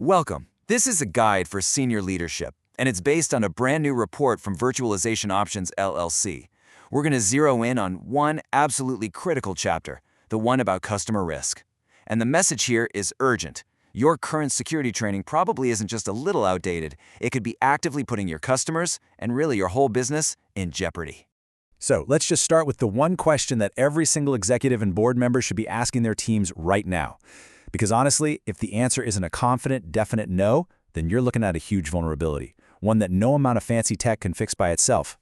Welcome. This is a guide for senior leadership, and it's based on a brand new report from Virtualization Options LLC. We're going to zero in on one absolutely critical chapter, the one about customer risk. And the message here is urgent. Your current security training probably isn't just a little outdated. It could be actively putting your customers, and really your whole business, in jeopardy. So let's just start with the one question that every single executive and board member should be asking their teams right now. Because honestly, if the answer isn't a confident, definite no, then you're looking at a huge vulnerability, one that no amount of fancy tech can fix by itself.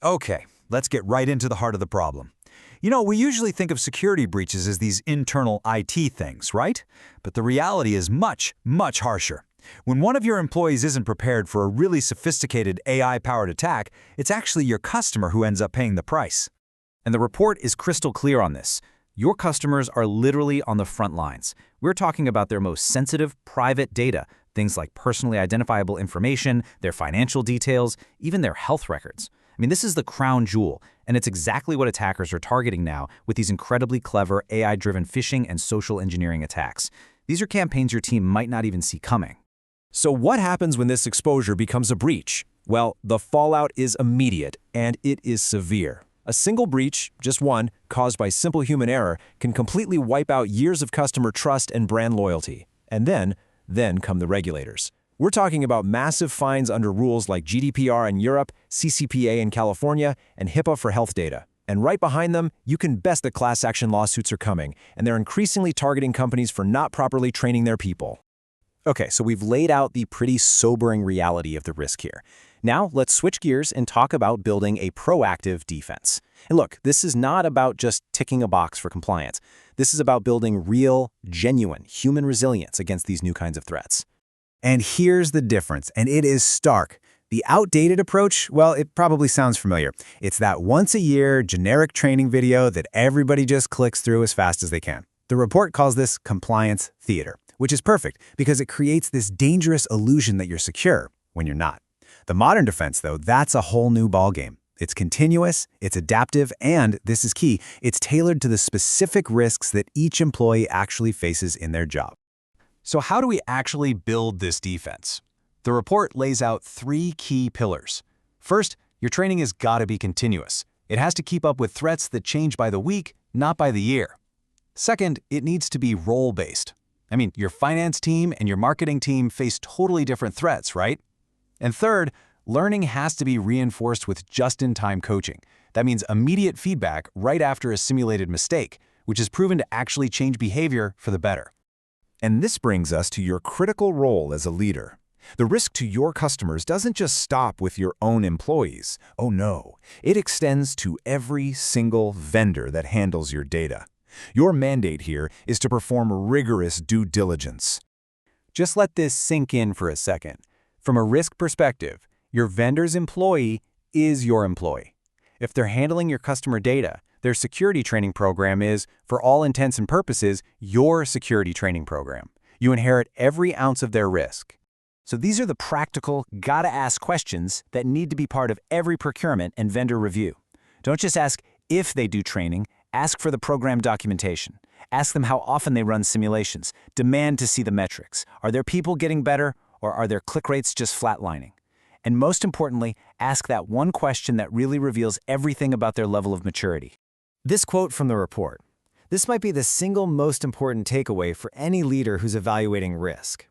Okay, let's get right into the heart of the problem. We usually think of security breaches as these internal IT things, right? But the reality is much, much harsher. When one of your employees isn't prepared for a really sophisticated AI-powered attack, it's actually your customer who ends up paying the price. And the report is crystal clear on this. Your customers are literally on the front lines. We're talking about their most sensitive, private data, things like personally identifiable information, their financial details, even their health records. This is the crown jewel, and it's exactly what attackers are targeting now with these incredibly clever AI-driven phishing and social engineering attacks. These are campaigns your team might not even see coming. So what happens when this exposure becomes a breach? Well, the fallout is immediate, and it is severe. A single breach, just one, caused by simple human error, can completely wipe out years of customer trust and brand loyalty. And then come the regulators. We're talking about massive fines under rules like GDPR in Europe, CCPA in California, and HIPAA for health data. And right behind them, you can bet the class action lawsuits are coming, and they're increasingly targeting companies for not properly training their people. Okay, so we've laid out the pretty sobering reality of the risk here. Now, let's switch gears and talk about building a proactive defense. And look, this is not about just ticking a box for compliance. This is about building real, genuine human resilience against these new kinds of threats. And here's the difference, and it is stark. The outdated approach, well, it probably sounds familiar. It's that once-a-year generic training video that everybody just clicks through as fast as they can. The report calls this compliance theater, which is perfect because it creates this dangerous illusion that you're secure when you're not. The modern defense, though, that's a whole new ballgame. It's continuous, it's adaptive, and, this is key, it's tailored to the specific risks that each employee actually faces in their job. So how do we actually build this defense? The report lays out 3 key pillars. First, your training has got to be continuous. It has to keep up with threats that change by the week, not by the year. Second, it needs to be role-based. Your finance team and your marketing team face totally different threats, right? And third, learning has to be reinforced with just-in-time coaching. That means immediate feedback right after a simulated mistake, which is proven to actually change behavior for the better. And this brings us to your critical role as a leader. The risk to your customers doesn't just stop with your own employees. Oh no, it extends to every single vendor that handles your data. Your mandate here is to perform rigorous due diligence. Just let this sink in for a second. From a risk perspective, your vendor's employee is your employee. If they're handling your customer data, their security training program is, for all intents and purposes, your security training program. You inherit every ounce of their risk. So these are the practical, gotta-ask questions that need to be part of every procurement and vendor review. Don't just ask if they do training, ask for the program documentation. Ask them how often they run simulations. Demand to see the metrics. Are their people getting better, or are their click rates just flatlining? And most importantly, ask that one question that really reveals everything about their level of maturity. This quote from the report. This might be the single most important takeaway for any leader who's evaluating risk.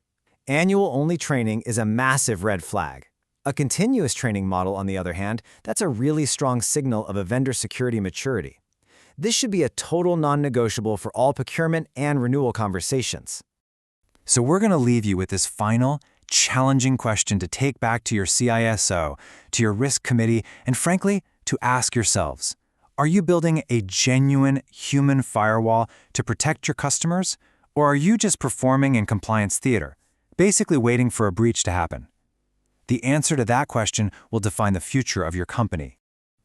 Annual-only training is a massive red flag. A continuous training model, on the other hand, that's a really strong signal of a vendor security maturity. This should be a total non-negotiable for all procurement and renewal conversations. So we're going to leave you with this final, challenging question to take back to your CISO, to your risk committee, and frankly, to ask yourselves. Are you building a genuine human firewall to protect your customers, or are you just performing in compliance theater, basically waiting for a breach to happen? The answer to that question will define the future of your company.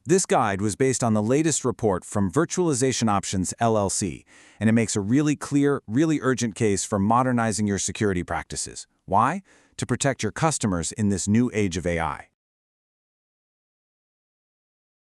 This guide was based on the latest report from Virtualization Options LLC, and it makes a really clear, really urgent case for modernizing your security practices. Why? To protect your customers in this new age of AI.